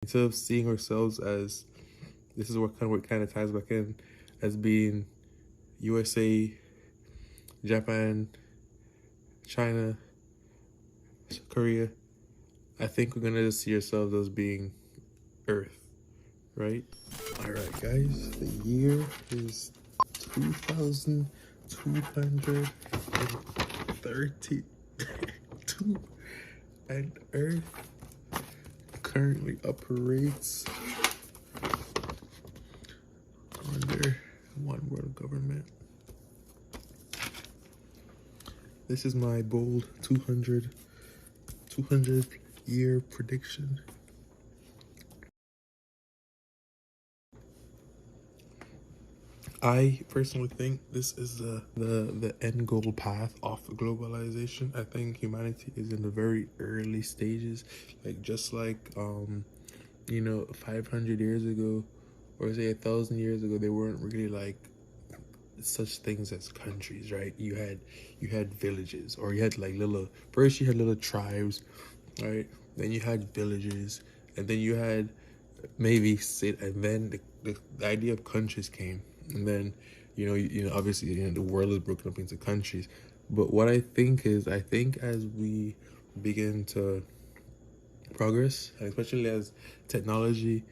Instead of seeing ourselves as, this is what kind of ties back in, as being USA, Japan, China, Korea, I think we're gonna just see ourselves as being Earth, right? All right, guys, the year is 2232, and Earth currently operates under one world government. This is my bold 200 year prediction. I personally think this is the end goal path of globalization. I think humanity is in the very early stages, like just like 500 years ago, or say 1,000 years ago, there weren't really like such things as countries, right? You had villages, or you had like you had little tribes, right? Then you had villages, and then you had maybe and then the idea of countries came, and then obviously the world is broken up into countries. But what I think is, as we begin to progress, and especially as technology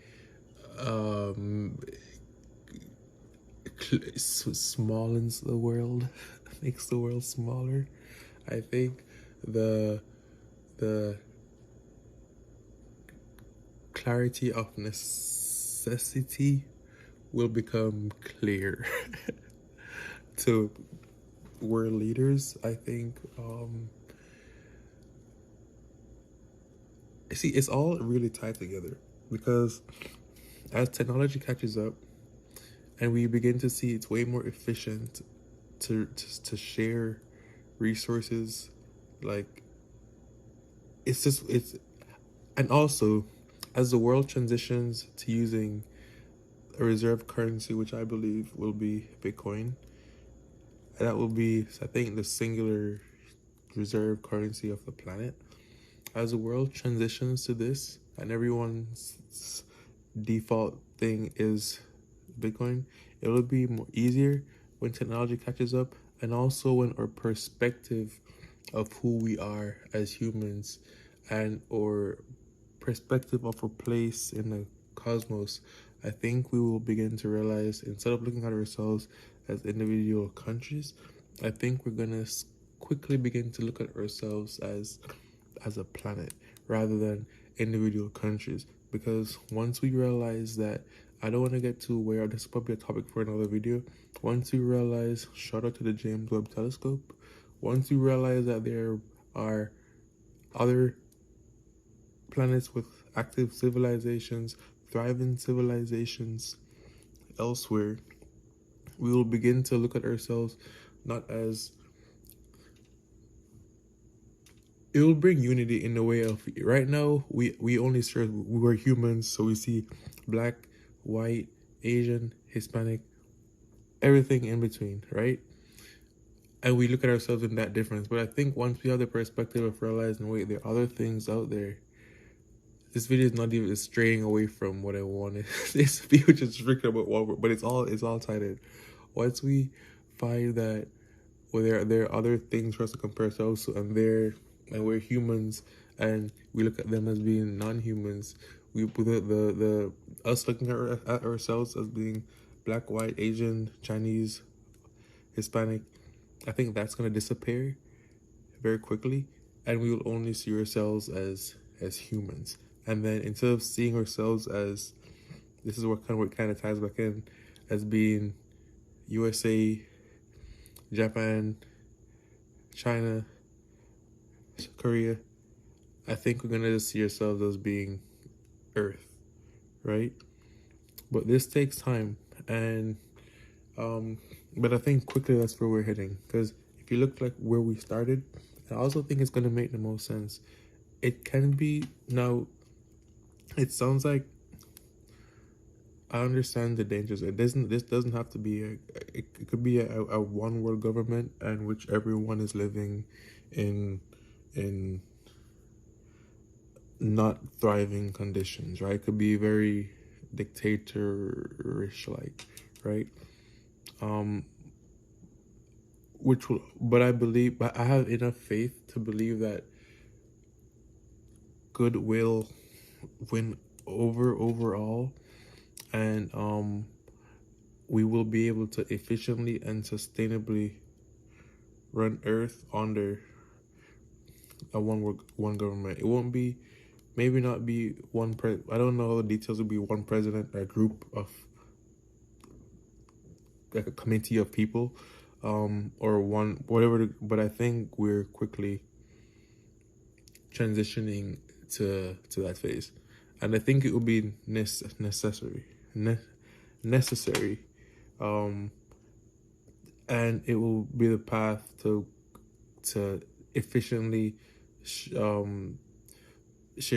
smallens the world, makes the world smaller, I think the the clarity of necessity will become clear to world leaders. I think see, it's all really tied together, because as technology catches up and we begin to see it's way more efficient to share resources, like it's and also as the world transitions to using a reserve currency, which I believe will be Bitcoin, that will be, I think, the singular reserve currency of the planet. As the world transitions to this and everyone's default thing is Bitcoin, it'll be more easier when technology catches up, and also when our perspective of who we are as humans, and or perspective of our place in the cosmos, I think we will begin to realize, instead of looking at ourselves as individual countries, I think we're gonna quickly begin to look at ourselves as a planet rather than individual countries. Because once we realize that, I don't want to get too aware, this is probably a topic for another video. Once we realize, shout out to the James Webb telescope, once we realize that there are other planets with active civilizations, thriving civilizations elsewhere, we will begin to look at ourselves not as, it will bring unity in the way of, right now we only serve, we're humans, so we see black, white, Asian, Hispanic, everything in between, right? And we look at ourselves in that difference. But I think once we have the perspective of realizing, wait, there are other things out there, this video is not even straying away from what I wanted. This video just freaking about one word, but it's all tied in. Once we find that, well, there are other things for us to compare ourselves to, and we're humans, and we look at them as being non-humans. The us looking at ourselves as being black, white, Asian, Chinese, Hispanic, I think that's gonna disappear very quickly, and we will only see ourselves as humans. And then instead of seeing ourselves as, this is what kind of ties back in, as being USA, Japan, China, Korea, I think we're gonna just see ourselves as being Earth, right? But this takes time, and but I think quickly that's where we're heading. Because if you look like where we started, I also think it's gonna make the most sense. It can be now. It sounds like, I understand the dangers. This doesn't have to be it could be a one world government, in which everyone is living in not thriving conditions, right? It could be very dictatorish, like, right? Um, which will, but I have enough faith to believe that good will win overall, and we will be able to efficiently and sustainably run Earth under a one government. It won't be, maybe not be I don't know the details. Will be one president, a group of, like a committee of people, or one whatever. But I think we're quickly transitioning to that phase, and I think it will be necessary, um, and it will be the path to efficiently share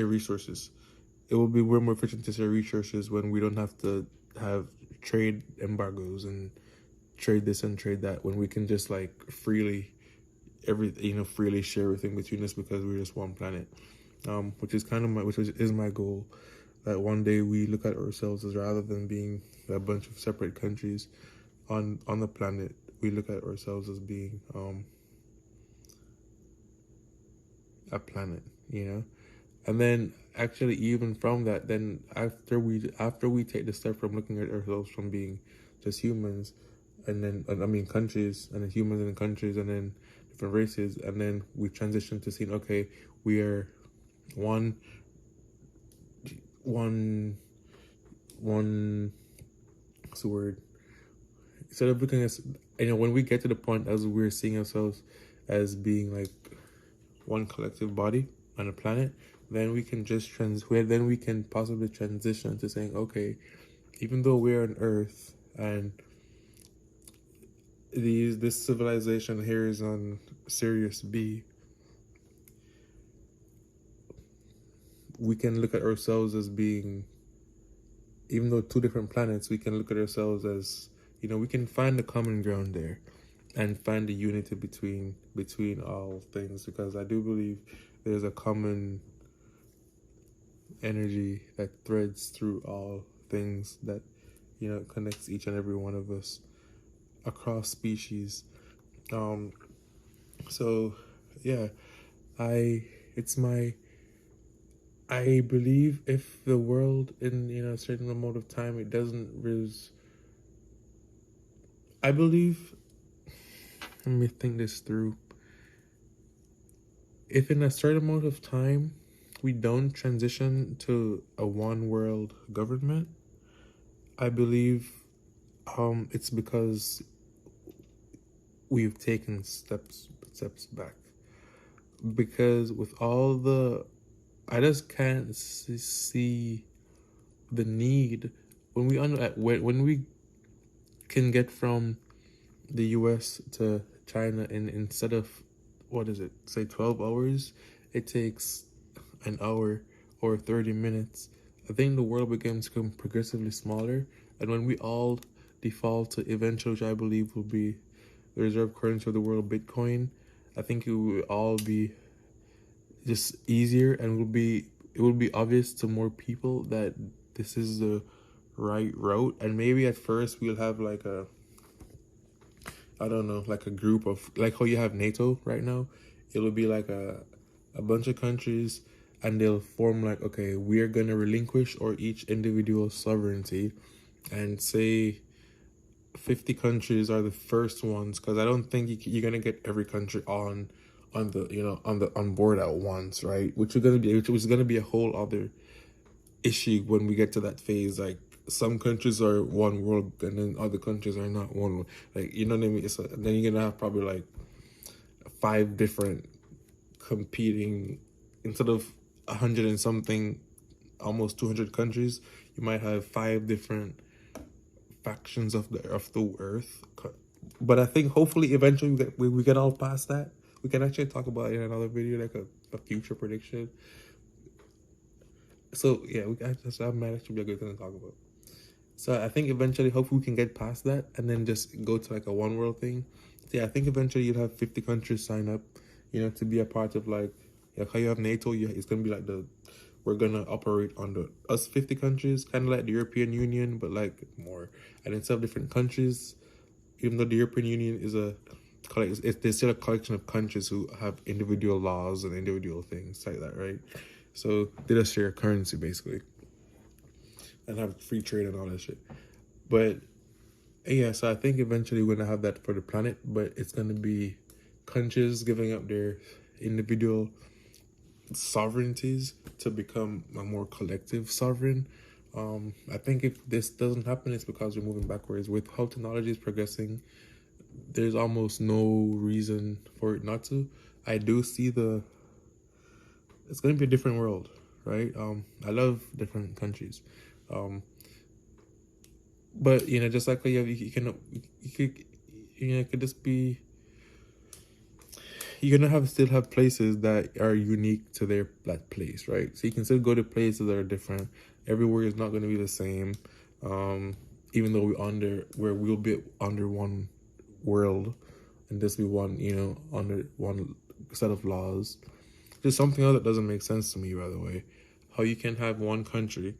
resources. It will be way more efficient to share resources when we don't have to have trade embargoes and trade this and trade that, when we can just like freely freely share everything between us because we're just one planet. Which is kind of is my goal, that one day we look at ourselves as, rather than being a bunch of separate countries on the planet, we look at ourselves as being a planet, and then actually even from that, then after we take the step from looking at ourselves from being just humans, and then I mean countries, and then humans and countries, and then different races, and then we transition to seeing, okay, we are one what's the word, instead of looking at, when we get to the point as we're seeing ourselves as being like one collective body on a planet, then we can just then we can possibly transition to saying, okay, even though we're on Earth and this civilization here is on Sirius B, we can look at ourselves as being, even though two different planets, we can look at ourselves as, we can find the common ground there and find the unity between all things, because I do believe there's a common energy that threads through all things, that connects each and every one of us across species. So yeah, I believe if the world in a certain amount of time, it doesn't I believe, let me think this through. If in a certain amount of time we don't transition to a one world government, I believe it's because we've taken steps back. Because with all I just can't see the need when we can get from the US to China in, instead of, what is it, say 12 hours, it takes an hour or 30 minutes. I think the world becomes progressively smaller, and when we all default to eventually, which I believe will be the reserve currency of the world, Bitcoin, I think it will all be just easier, and it will be obvious to more people that this is the right route. And maybe at first we'll have like I don't know, like a group of, like how you have NATO right now. It'll be like a bunch of countries, and they'll form like, okay, we're gonna relinquish or each individual sovereignty, and say 50 countries are the first ones, because I don't think you're gonna get every country on board at once, right? Which was gonna be a whole other issue when we get to that phase. Like, some countries are one world, and then other countries are not one world. Like, you know what I mean? Then you're gonna have probably like 5 different competing, instead of 100 and something, almost 200 countries. You might have 5 different factions of the Earth. But I think hopefully eventually we get all past that. We can actually talk about it in another video, like a future prediction. So yeah, that might actually be a good thing to talk about. So I think eventually, hopefully, we can get past that and then just go to like a one world thing. So yeah, I think eventually you'd have 50 countries sign up, to be a part of like how you have NATO. It's gonna be like we're gonna operate under us 50 countries, kind of like the European Union, but like more. And instead of different countries, even though the European Union is there's still a collection of countries who have individual laws and individual things like that, right? So they just share a currency basically, and have free trade and all that shit. But yeah, so I think eventually we're gonna have that for the planet, but it's gonna be countries giving up their individual sovereignties to become a more collective sovereign. I think if this doesn't happen, it's because we're moving backwards. With how technology is progressing, there's almost no reason for it not to. I do see it's going to be a different world, right? I love different countries. But, just like you could just be, you're gonna still have places that are unique to that place, right? So you can still go to places that are different. Everywhere is not going to be the same, even though we'll be under one world, and this be one, under one set of laws. There's something else that doesn't make sense to me, by the way. How you can have one country,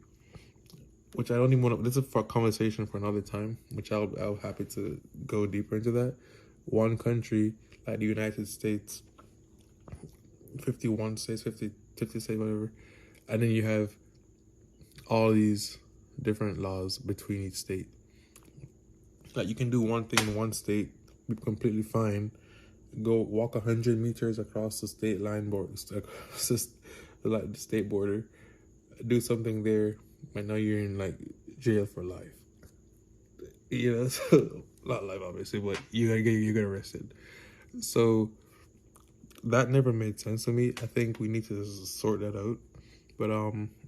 which I don't even want to. This is a conversation for another time, which I'll happy to go deeper into that. One country like the United States, 51 states, 50 states, whatever, and then you have all these different laws between each state. Like you can do one thing in one state, be completely fine. Go walk 100 meters across the state line like the state border, do something there, and now you're in like jail for life. So, not life obviously, but you get arrested. So that never made sense to me. I think we need to sort that out. But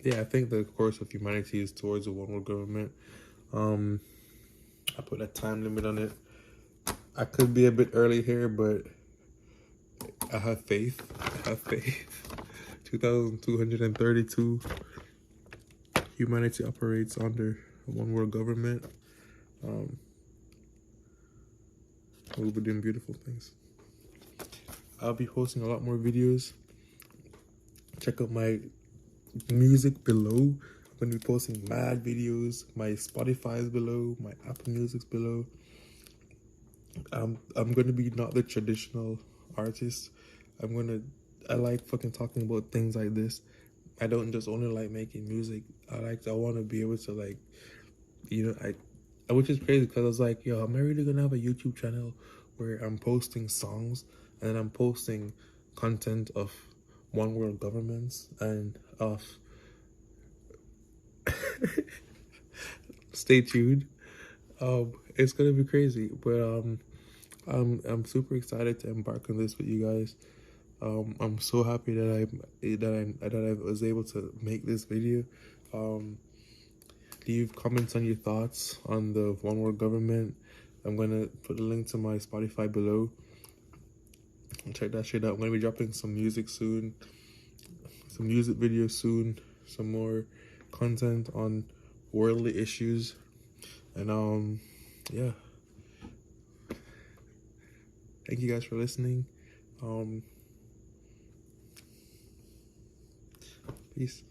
yeah, I think the course of humanity is towards a one world government. I put a time limit on it. I could be a bit early here, but I have faith. 2,232 humanity operates under one world government. We'll be doing beautiful things. I'll be posting a lot more videos. Check out my music below. I'm going to be posting mad videos. My Spotify is below. My Apple Music's below. I'm going to be not the traditional artist. I like fucking talking about things like this. I don't just only like making music. I want to be able to like, which is crazy because I was like, yo, am I really going to have a YouTube channel where I'm posting songs and I'm posting content of one world governments and of stay tuned. It's gonna be crazy, but I'm super excited to embark on this with you guys. I'm so happy that I was able to make this video. Leave comments on your thoughts on the one world government. I'm gonna put a link to my Spotify below. Check that shit out. I'm gonna be dropping some music soon, some music videos soon, some more content on worldly issues, and yeah. Thank you guys for listening. Peace.